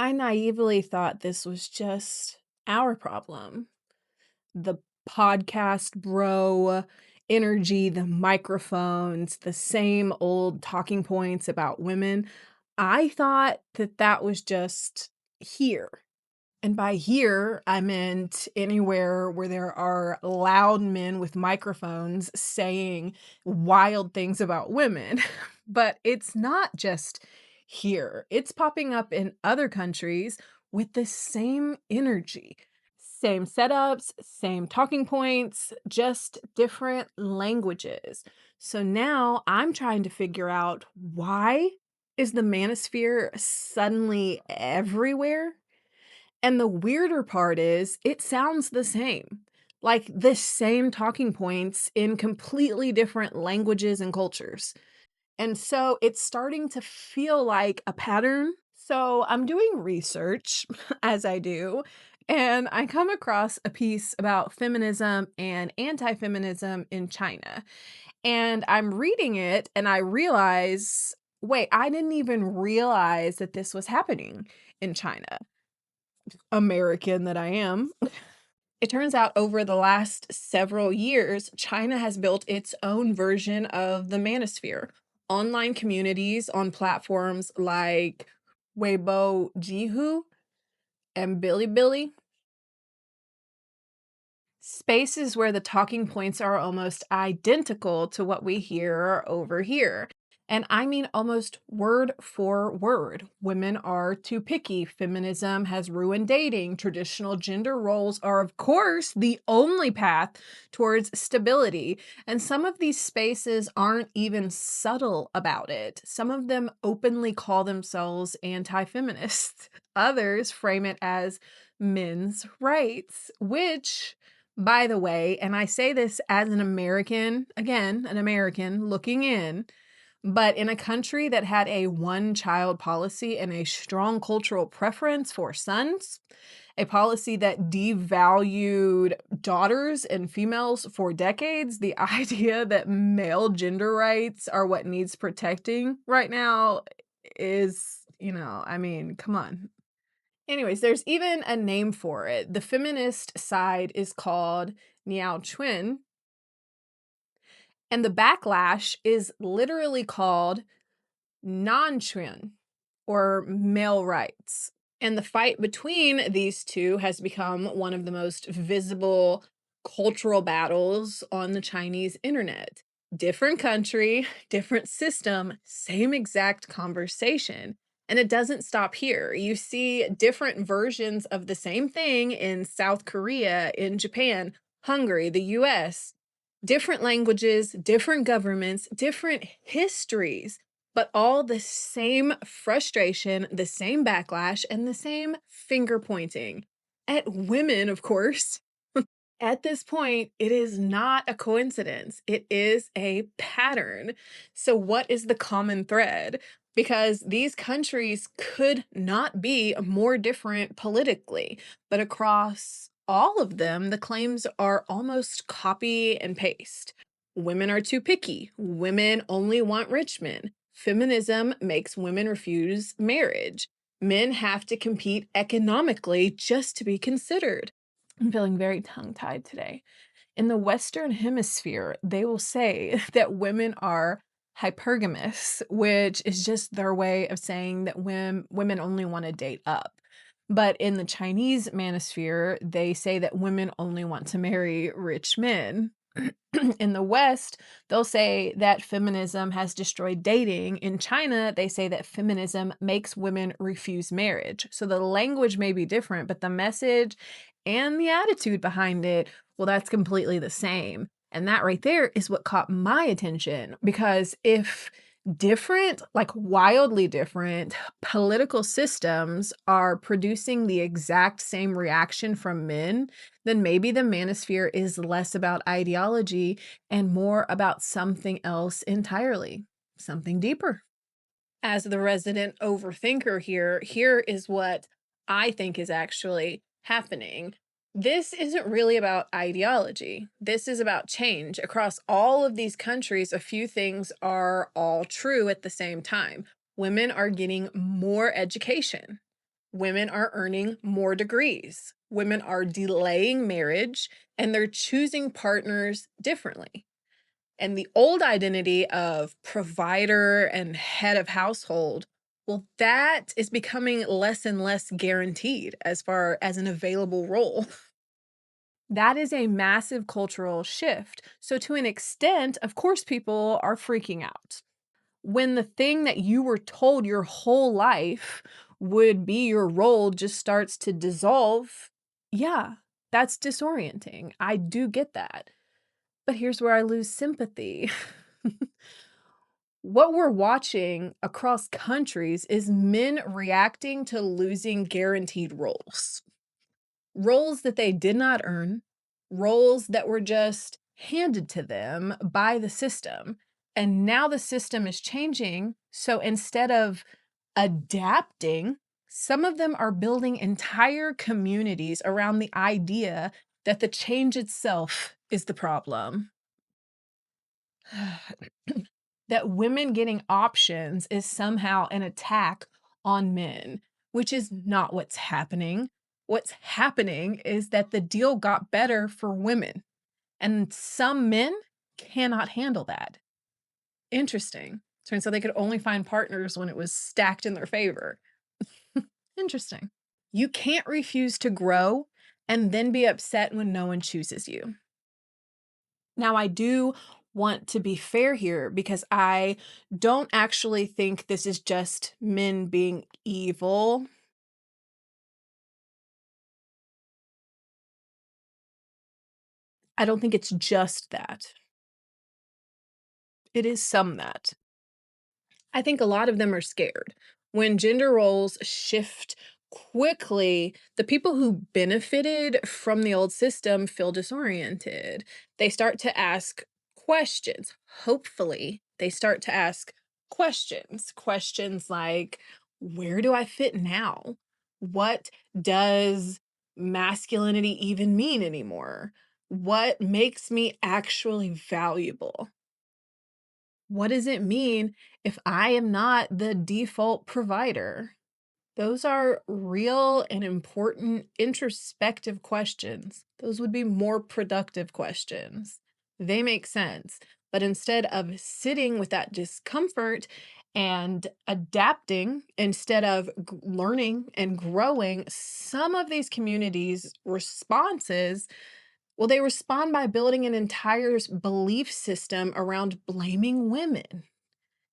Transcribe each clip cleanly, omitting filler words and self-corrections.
I naively thought this was just our problem. The podcast bro energy, the microphones, the same old talking points about women. I thought that that was just here. And by here, I meant anywhere where there are loud men with microphones saying wild things about women. But it's not just here, it's popping up in other countries with the same energy. Same setups, same talking points, just different languages. So now I'm trying to figure out, why is the manosphere suddenly everywhere? And the weirder part is, it sounds the same. Like the same talking points in completely different languages and cultures. And so it's starting to feel like a pattern. So I'm doing research, as I do, and I come across a piece about feminism and anti-feminism in China. And I'm reading it and I realize, wait, I didn't even realize that this was happening in China. American that I am. It turns out over the last several years, China has built its own version of the manosphere. Online communities on platforms like Weibo Jihu and Bilibili. Spaces where the talking points are almost identical to what we hear over here. And I mean almost word for word. Women are too picky. Feminism has ruined dating. Traditional gender roles are, of course, the only path towards stability. And some of these spaces aren't even subtle about it. Some of them openly call themselves anti-feminist. Others frame it as men's rights, which, by the way, and I say this as an American, again, an American looking in, but in a country that had a one-child policy and a strong cultural preference for sons, a policy that devalued daughters and females for decades, the idea that male gender rights are what needs protecting right now is, I mean, come on. Anyways, there's even a name for it. The feminist side is called Niao Chuen, and the backlash is literally called non Chuen, or male rights. And the fight between these two has become one of the most visible cultural battles on the Chinese internet. Different country, different system, same exact conversation. And it doesn't stop here. You see different versions of the same thing in South Korea, in Japan, Hungary, the US. Different languages, different governments, different histories, but all the same frustration, the same backlash, and the same finger pointing at women, of course. At this point, it is not a coincidence. It is a pattern. So, what is the common thread? Because these countries could not be more different politically, but across all of them, the claims are almost copy and paste. Women are too picky. Women only want rich men. Feminism makes women refuse marriage. Men have to compete economically just to be considered. I'm feeling very tongue-tied today. In the Western Hemisphere, they will say that women are hypergamous, which is just their way of saying that women only want to date up. But in the Chinese manosphere, they say that women only want to marry rich men. In the West, they'll say that feminism has destroyed dating. In China, they say that feminism makes women refuse marriage. So the language may be different, but the message and the attitude behind it, well, that's completely the same. And that right there is what caught my attention, because if different, like wildly different political systems are producing the exact same reaction from men, then maybe the manosphere is less about ideology and more about something else entirely, something deeper. As the resident overthinker here is what I think is actually happening. This isn't really about ideology. This is about change. Across all of these countries, a few things are all true at the same time. Women are getting more education. Women are earning more degrees. Women are delaying marriage and they're choosing partners differently. And the old identity of provider and head of household, well, that is becoming less and less guaranteed as far as an available role. That is a massive cultural shift. So, to an extent, of course, people are freaking out. When the thing that you were told your whole life would be your role just starts to dissolve, yeah, that's disorienting. I do get that. But here's where I lose sympathy. What we're watching across countries is men reacting to losing guaranteed roles. Roles that they did not earn, roles that were just handed to them by the system. And now the system is changing. So instead of adapting, some of them are building entire communities around the idea that the change itself is the problem. That women getting options is somehow an attack on men, which is not what's happening. What's happening is that the deal got better for women, and some men cannot handle that. Interesting. Turns out they could only find partners when it was stacked in their favor. Interesting. You can't refuse to grow and then be upset when no one chooses you. Now, I do want to be fair here because I don't actually think this is just men being evil. I don't think it's just that. It is some that. I think a lot of them are scared. When gender roles shift quickly, the people who benefited from the old system feel disoriented. They start to ask questions. Hopefully, they start to ask questions. Questions like, where do I fit now? What does masculinity even mean anymore? What makes me actually valuable? What does it mean if I am not the default provider? Those are real and important introspective questions. Those would be more productive questions. They make sense. But instead of sitting with that discomfort and adapting, instead of learning and growing, some of these communities' responses, well, they respond by building an entire belief system around blaming women.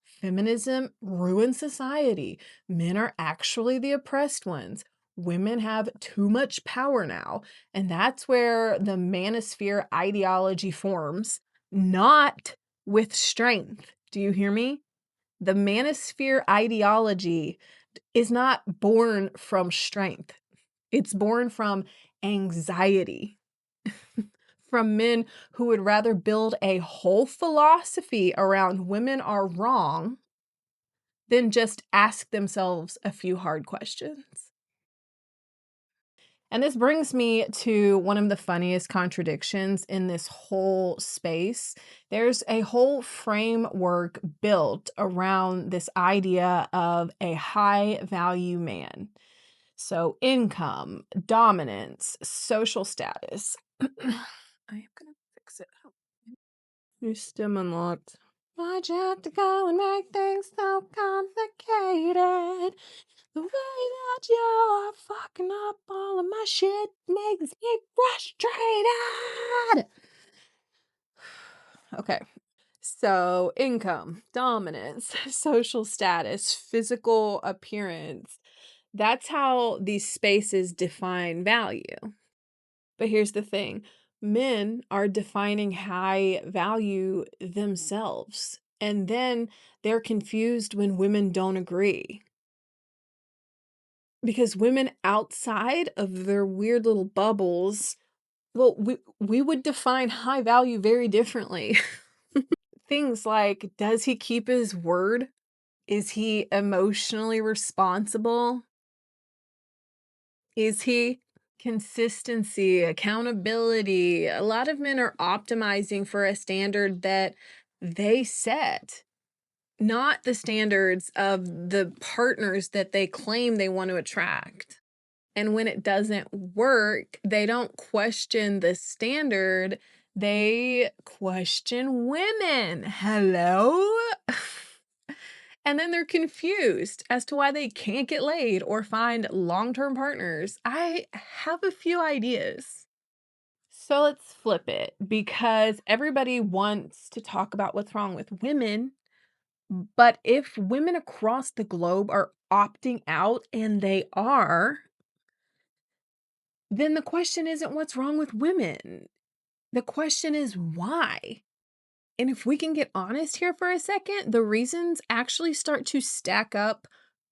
Feminism ruins society. Men are actually the oppressed ones. Women have too much power now. And that's where the manosphere ideology forms, not with strength. Do you hear me? The manosphere ideology is not born from strength, it's born from anxiety. From men who would rather build a whole philosophy around women are wrong than just ask themselves a few hard questions. And this brings me to one of the funniest contradictions in this whole space. There's a whole framework built around this idea of a high value man. So, income, dominance, social status. I am going to fix it. New stem unlocked. Why'd you have to go and make things so complicated? The way that you're fucking up all of my shit makes me frustrated. Okay. So, income, dominance, social status, physical appearance. That's how these spaces define value. But here's the thing, men are defining high value themselves. And then they're confused when women don't agree. Because women outside of their weird little bubbles, well, we would define high value very differently. Things like, does he keep his word? Is he emotionally responsible? Is he? Consistency, accountability. A lot of men are optimizing for a standard that they set. not the standards of the partners that they claim they want to attract. And when it doesn't work, they don't question the standard, they question women. Hello? And then they're confused as to why they can't get laid or find long-term partners. I have a few ideas. So let's flip it because everybody wants to talk about what's wrong with women. But if women across the globe are opting out, and they are, then the question isn't what's wrong with women. The question is why. And if we can get honest here for a second, the reasons actually start to stack up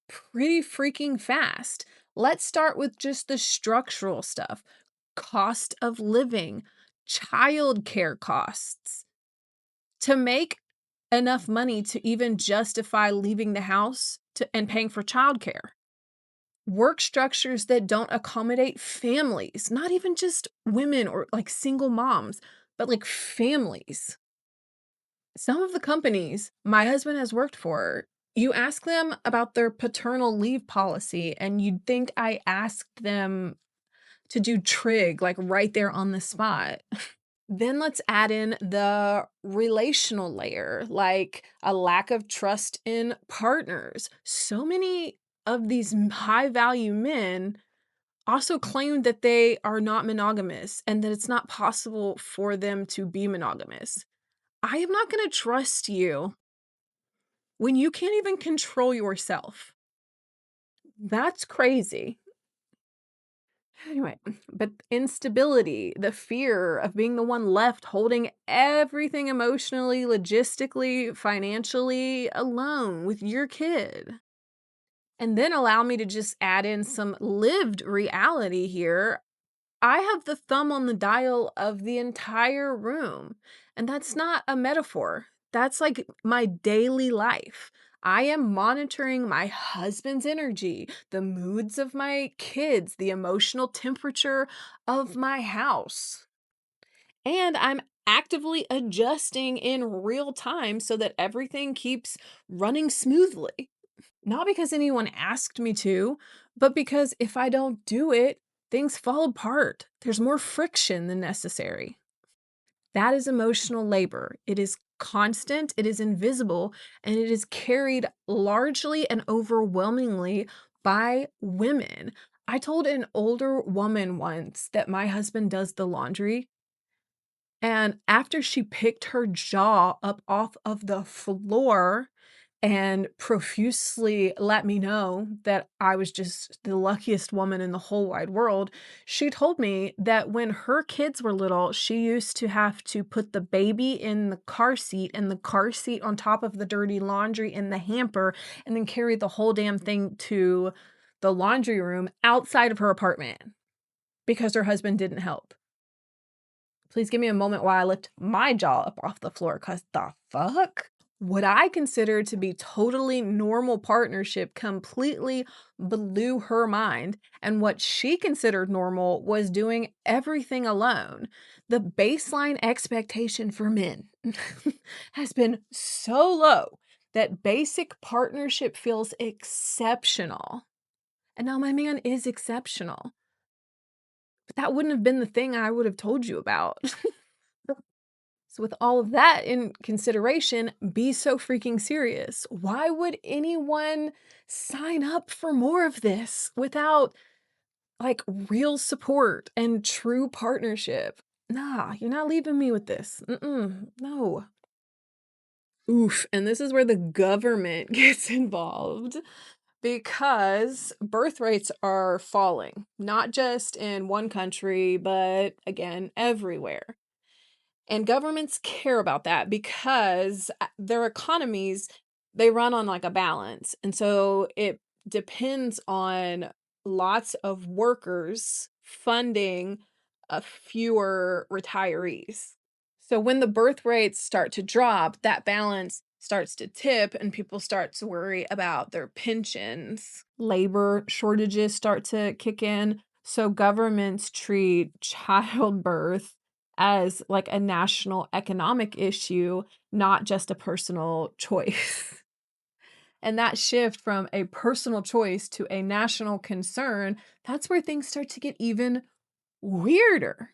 pretty freaking fast. Let's start with just the structural stuff: cost of living, childcare costs. To make enough money to even justify leaving the house and paying for childcare. Work structures that don't accommodate families, not even just women or like single moms, but like families. Some of the companies my husband has worked for, you ask them about their paternal leave policy, and you'd think I asked them to do trig like right there on the spot. Then let's add in the relational layer, like a lack of trust in partners. So many of these high value men also claim that they are not monogamous and that it's not possible for them to be monogamous. I am not going to trust you when you can't even control yourself. That's crazy. Anyway, but instability, the fear of being the one left holding everything emotionally, logistically, financially alone with your kid. And then allow me to just add in some lived reality here. I have the thumb on the dial of the entire room. And that's not a metaphor. That's like my daily life. I am monitoring my husband's energy, the moods of my kids, the emotional temperature of my house. And I'm actively adjusting in real time so that everything keeps running smoothly. Not because anyone asked me to, but because if I don't do it, things fall apart. There's more friction than necessary. That is emotional labor. It is constant, it is invisible, and it is carried largely and overwhelmingly by women. I told an older woman once that my husband does the laundry, and after she picked her jaw up off of the floor and profusely let me know that I was just the luckiest woman in the whole wide world, she told me that when her kids were little, she used to have to put the baby in the car seat and the car seat on top of the dirty laundry in the hamper, and then carry the whole damn thing to the laundry room outside of her apartment because her husband didn't help. Please give me a moment while I lift my jaw up off the floor, 'cause the fuck? What I consider to be totally normal partnership completely blew her mind, and what she considered normal was doing everything alone. The baseline expectation for men has been so low that basic partnership feels exceptional. And now my man is exceptional, but that wouldn't have been the thing I would have told you about. So, with all of that in consideration, be so freaking serious. Why would anyone sign up for more of this without like real support and true partnership? Nah, you're not leaving me with this. No. Oof. And this is where the government gets involved because birth rates are falling, not just in one country, but again, everywhere. And governments care about that because their economies, they run on like a balance. And so it depends on lots of workers funding fewer retirees. So when the birth rates start to drop, that balance starts to tip and people start to worry about their pensions. Labor shortages start to kick in. So governments treat childbirth as like a national economic issue, not just a personal choice. And that shift from a personal choice to a national concern, that's where things start to get even weirder.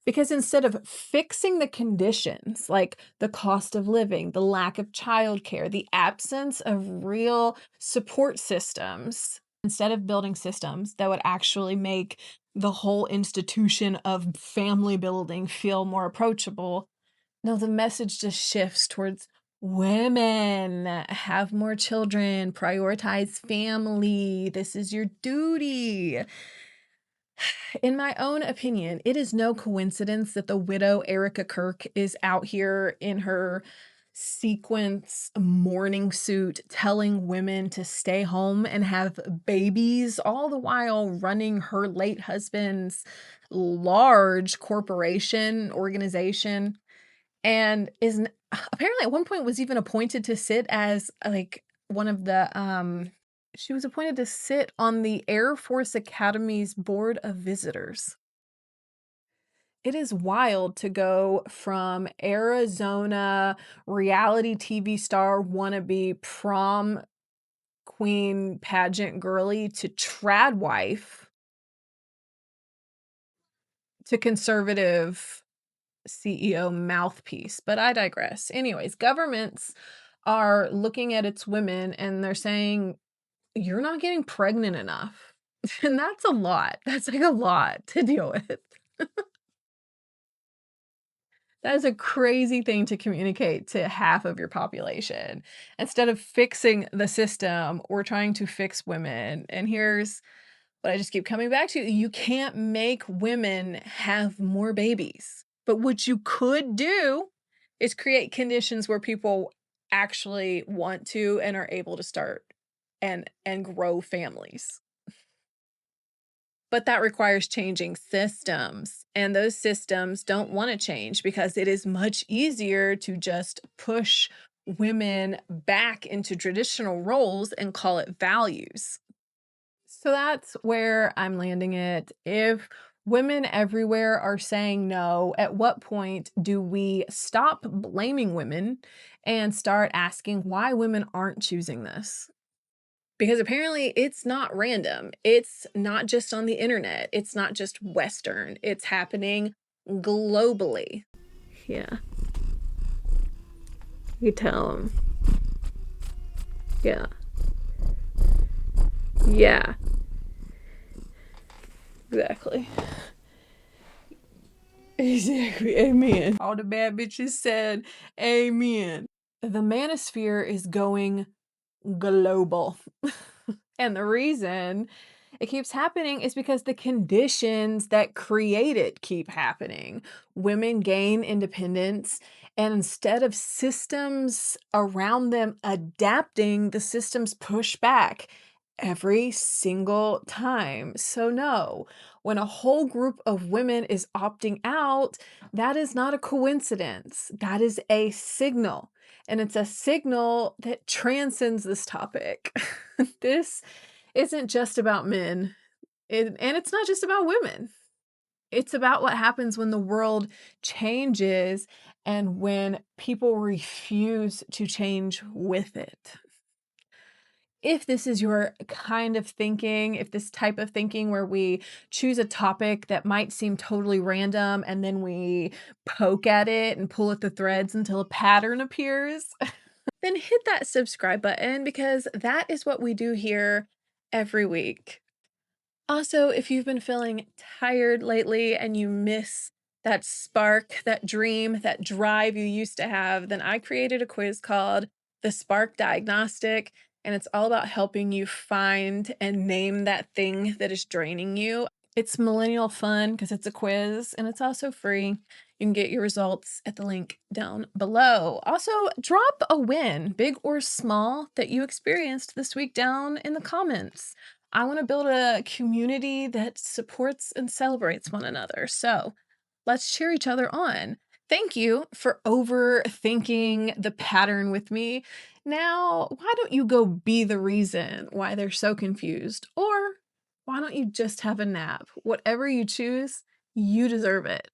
Because instead of fixing the conditions, like the cost of living, the lack of childcare, the absence of real support systems, instead of building systems that would actually make the whole institution of family building feel more approachable, no, the message just shifts towards women, have more children, prioritize family. This is your duty. In my own opinion, it is no coincidence that the widow Erica Kirk is out here in her sequence mourning suit telling women to stay home and have babies, all the while running her late husband's large corporation organization, and apparently at one point was even appointed to sit as like one of the she was appointed to sit on the Air Force Academy's board of visitors. It is wild to go from Arizona reality TV star wannabe prom queen pageant girly to trad wife to conservative CEO mouthpiece, but I digress. Anyways, governments are looking at its women and they're saying, "You're not getting pregnant enough." And that's a lot. That's like a lot to deal with. That is a crazy thing to communicate to half of your population. Instead of fixing the system, we're trying to fix women. And here's what I just keep coming back to: you can't make women have more babies. But what you could do is create conditions where people actually want to and are able to start and grow families. But that requires changing systems, and those systems don't wanna change because it is much easier to just push women back into traditional roles and call it values. So that's where I'm landing it. If women everywhere are saying no, at what point do we stop blaming women and start asking why women aren't choosing this? Because apparently it's not random. It's not just on the internet. It's not just Western. It's happening globally. Yeah, you tell them. Yeah. Yeah, exactly. Exactly. Amen. All the bad bitches said, Amen. The manosphere is going global. And the reason it keeps happening is because the conditions that create it keep happening. Women gain independence, and instead of systems around them adapting, the systems push back every single time. So, no, when a whole group of women is opting out, that is not a coincidence. That is a signal. And it's a signal that transcends this topic. This isn't just about men, and it's not just about women. It's about what happens when the world changes and when people refuse to change with it. If this is your kind of thinking, if this type of thinking where we choose a topic that might seem totally random and then we poke at it and pull at the threads until a pattern appears, then hit that subscribe button because that is what we do here every week. Also, if you've been feeling tired lately and you miss that spark, that dream, that drive you used to have, then I created a quiz called the Spark Diagnostic, and it's all about helping you find and name that thing that is draining you. It's millennial fun because it's a quiz and it's also free. You can get your results at the link down below. Also, drop a win, big or small, that you experienced this week down in the comments. I want to build a community that supports and celebrates one another. So let's cheer each other on. Thank you for overthinking the pattern with me. Now, why don't you go be the reason why they're so confused? Or why don't you just have a nap? Whatever you choose, you deserve it.